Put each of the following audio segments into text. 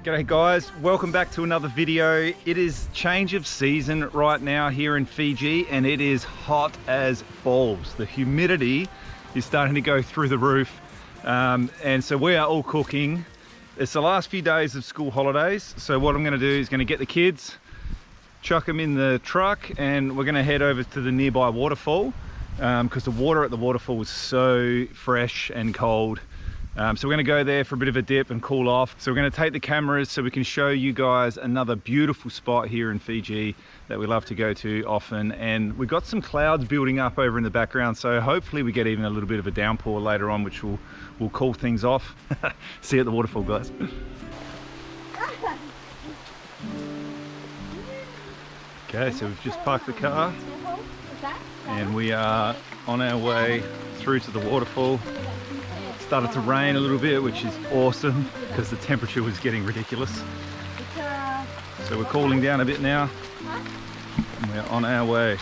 G'day guys, welcome back to another video. It is change of season right now here in Fiji and it is hot as balls. The humidity is starting to go through the roof and so we are all cooking. It's the last few days of school holidays, so what I'm going to do is going to get the kids, chuck them in the truck, and we're going to head over to the nearby waterfall because the water at the waterfall was so fresh and cold. So we're going to go there for a bit of a dip and cool off. So we're going to take the cameras so we can show you guys another beautiful spot here in Fiji that we love to go to often. And we've got some clouds building up over in the background, so hopefully we get even a little bit of a downpour later on, which will cool things off. See you at the waterfall, guys. Okay, so we've just parked the car and we are on our way through to the waterfall. Started to rain a little bit, which is awesome because the temperature was getting ridiculous. So we're cooling down a bit now and we're on our way.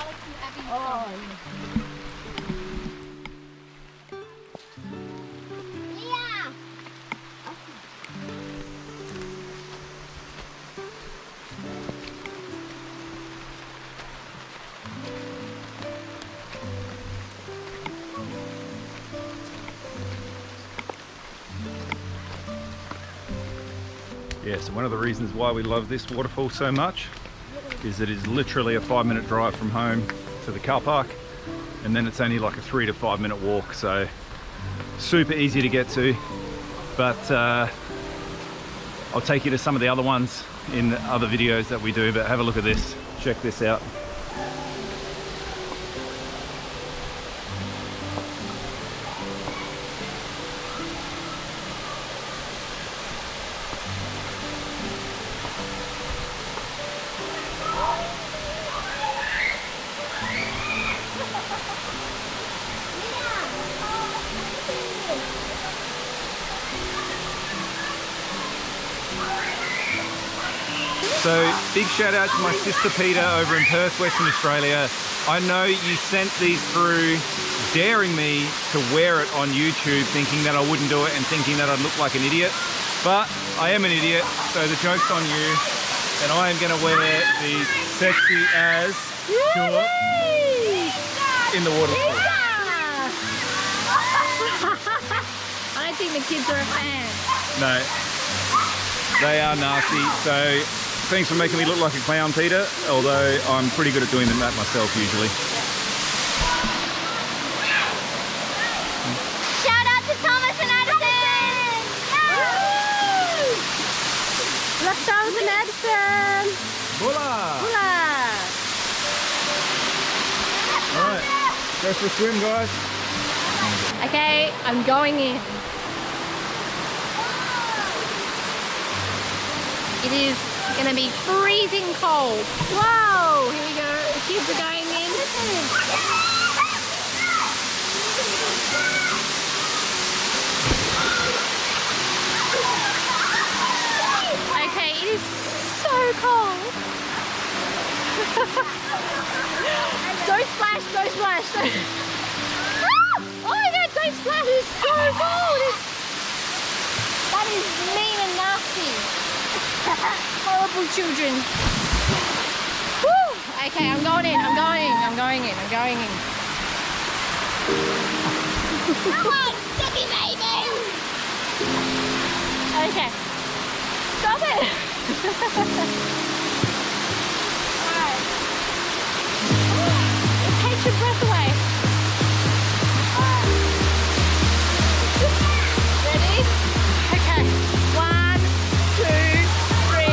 Yeah, so one of the reasons why we love this waterfall so much is that it is literally a 5-minute drive from home to the car park, and then it's only like a 3 to 5 minute walk, so super easy to get to. But I'll take you to some of the other ones in other videos that we do, but have a look at this, check this out. So big shout out to my sister Peter over in Perth, Western Australia. I know you sent these through daring me to wear it on YouTube, thinking that I wouldn't do it and thinking that I'd look like an idiot. But I am an idiot, so the joke's on you. And I am going to wear these sexy as shorts in the waterfall. I don't think the kids are a fan. No, they are nasty. So thanks for making me look like a clown, Peter, although I'm pretty good at doing that myself usually. Shout out to Thomas and Addison! Love Thomas and Addison! Hola! Hola! Alright, go for a swim, guys. Okay, I'm going in. It is gonna be freezing cold. Whoa! Here we go. The kids are going in. Okay, it is so cold. Don't splash, don't splash. Oh my god, don't splash, it's so cold. That is mean and nasty. Horrible children. Woo! Okay, I'm going in, I'm going in, I'm going in, I'm going in. Come on, sucky baby! Okay. Stop it! Alright. It takes your breath away. Alright. Ready? Okay. 1, 2, 3.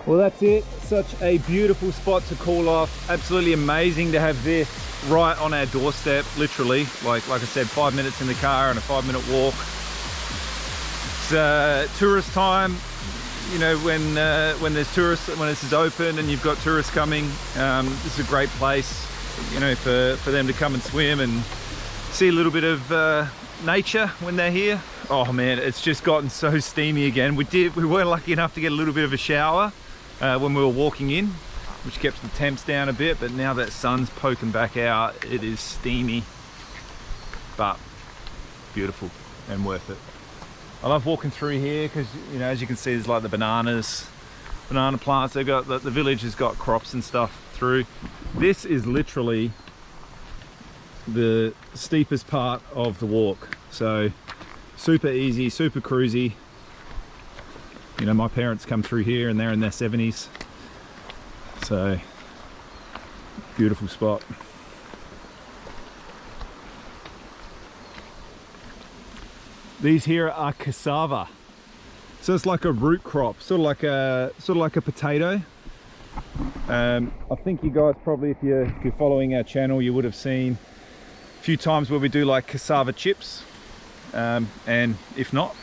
Well, that's it. Such a beautiful spot to call off. Absolutely amazing to have this right on our doorstep, literally. Like I said, 5 minutes in the car and a 5-minute walk. It's tourist time. You know, when there's tourists, when this is open and you've got tourists coming, this is a great place, you know, for them to come and swim and see a little bit of nature when they're here. Oh man, it's just gotten so steamy again. We were lucky enough to get a little bit of a shower when we were walking in, which kept the temps down a bit, but now that sun's poking back out, it is steamy, but beautiful and worth it. I love walking through here because, you know, as you can see, there's like the banana plants. They've got the village has got crops and stuff through. This is literally the steepest part of the walk, so super easy, super cruisy. You know, my parents come through here and they're in their 70s, so beautiful spot. These here are cassava, so it's like a root crop, sort of like a potato. I think you guys probably, if you're following our channel, you would have seen a few times where we do like cassava chips, and if not,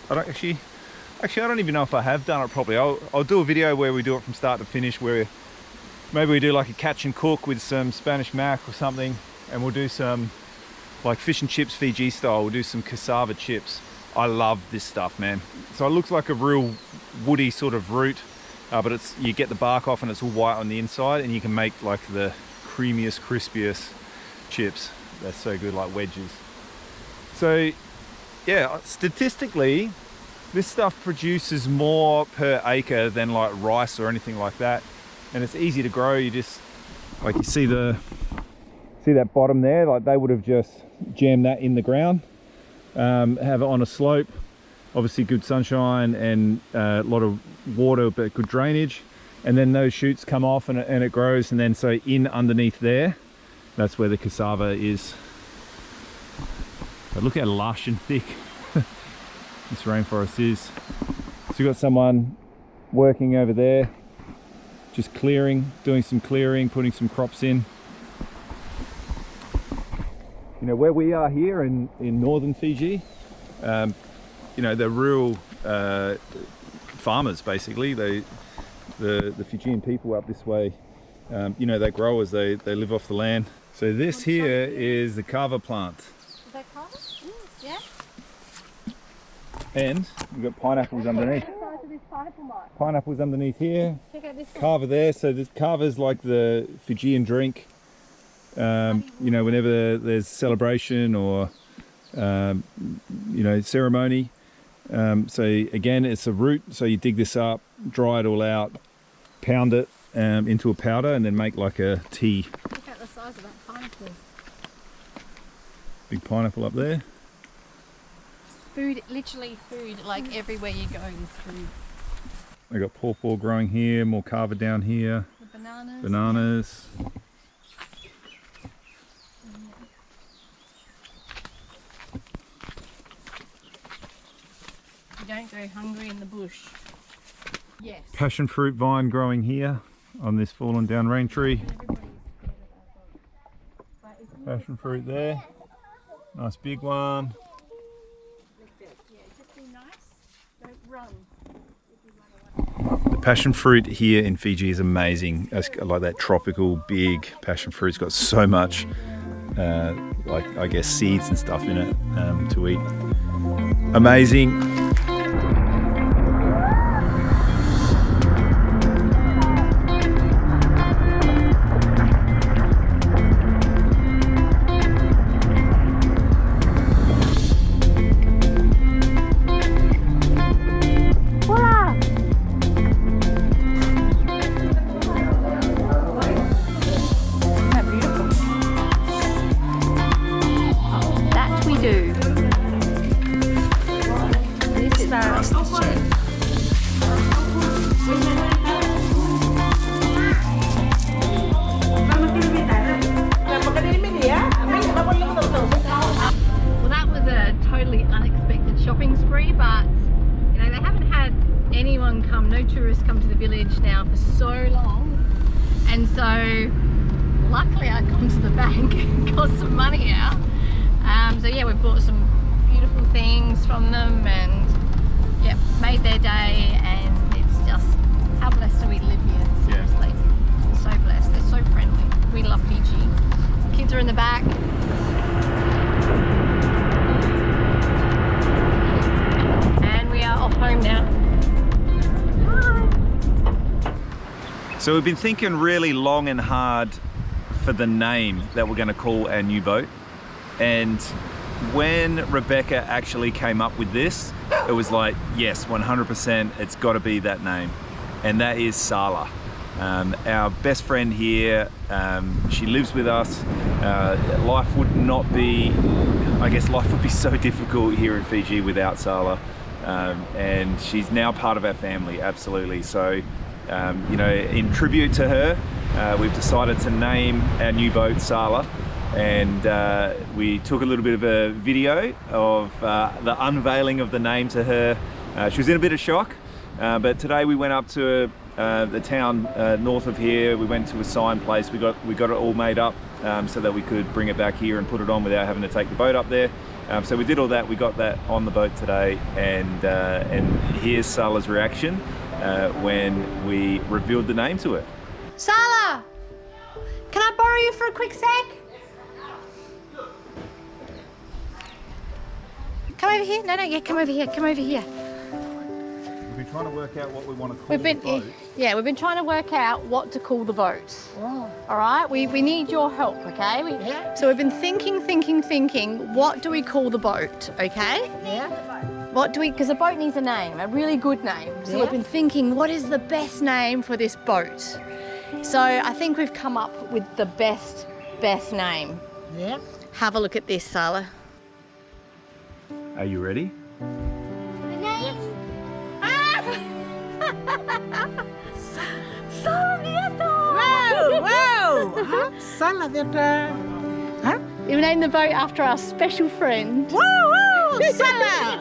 I don't actually I don't even know if I have done it properly. I'll do a video where we do it from start to finish, where maybe we do like a catch and cook with some Spanish mac or something, and we'll do some like fish and chips Fiji style. We'll do some cassava chips. I love this stuff, man. So it looks like a real woody sort of root, but you get the bark off and it's all white on the inside, and you can make like the creamiest, crispiest chips. They're so good, like wedges. So yeah, statistically, this stuff produces more per acre than like rice or anything like that, and it's easy to grow. You just, like, you see that bottom there, like they would have just jammed that in the ground, have it on a slope, obviously good sunshine and a lot of water but good drainage, and then those shoots come off and it grows, and then so in underneath there, that's where the cassava is. But look how lush and thick this rainforest is. So you've got someone working over there, just clearing, doing some clearing, putting some crops in. You know, where we are here in northern Fiji, you know, they're real farmers basically. The Fijian people up this way, you know, they're growers, they live off the land. So this here is the kava plant. Is that kava? Yeah. And we've got pineapples underneath. Pineapples underneath here. Check out this one. Kava there. So this kava is like the Fijian drink. You know, whenever there's celebration or you know, ceremony. So again, it's a root. So you dig this up, dry it all out, pound it into a powder, and then make like a tea. Look at the size of that pineapple. Big pineapple up there. Food, literally food, like everywhere you go is food. They got pawpaw growing here, more kava down here. The bananas. Bananas. You don't go hungry in the bush. Yes. Passion fruit vine growing here on this fallen down rain tree. Passion fruit there. Nice big one. The passion fruit here in Fiji is amazing. It's like that tropical big passion fruit. It's got so much, like I guess seeds and stuff in it to eat. Amazing. So luckily I come to the bank and got some money out. So yeah, we bought some beautiful things from them and yeah, made their day, and it's just, how blessed do we live here, seriously. We're so blessed, they're so friendly. We love Fiji. Kids are in the back. And we are off home now. So we've been thinking really long and hard for the name that we're going to call our new boat. And when Rebecca actually came up with this, it was like, yes, 100%, it's got to be that name. And that is Sala. Our best friend here, she lives with us. Life would not be, I guess life would be so difficult here in Fiji without Sala. And she's now part of our family, absolutely. So, you know, in tribute to her, we've decided to name our new boat Sala. And we took a little bit of a video of the unveiling of the name to her. She was in a bit of shock, but today we went up to the town north of here. We went to a sign place. We got it all made up so that we could bring it back here and put it on without having to take the boat up there. So we did all that. We got that on the boat today, and here's Sala's reaction when we revealed the name to her. Sala, can I borrow you for a quick sec? Come over here. No, yeah, come over here. Come over here. We've been trying to work out what we want to call We've been trying to work out what to call the boat. Oh. All right, we need your help, okay? So we've been thinking. What do we call the boat? Okay. Yeah. What do we? Because a boat needs a name, a really good name. So we've been thinking, what is the best name for this boat? So I think we've come up with the best name. Yeah. Have a look at this, Sala. Are you ready? Yes. Wow! Huh? Sala that. Huh? We named the boat after our special friend. Woo! Sala.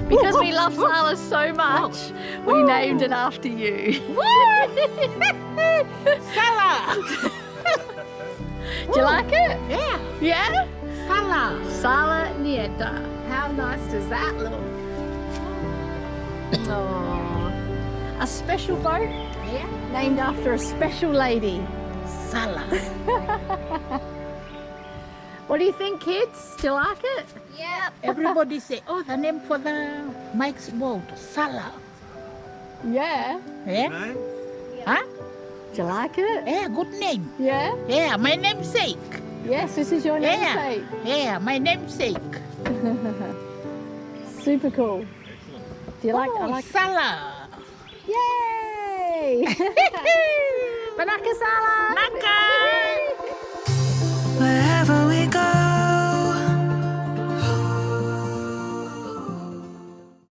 Because we love Sala so much, we named it after you. Sala. Do you like it? Yeah. Yeah? Sala. Sala Nieta. How nice does that look? Oh, a special boat Yeah. named after a special lady. Sala. What do you think, kids? Do you like it? Yeah. Everybody say, oh, the name for the Mike's boat, Sala. Yeah. Yeah. Name? Huh? Do you like it? Yeah, good name. Yeah? Yeah, my namesake. Yes, this is your namesake. Yeah, my namesake. Super cool. Do you like it? I like Sala. Yay! Banaka Sala! Naka.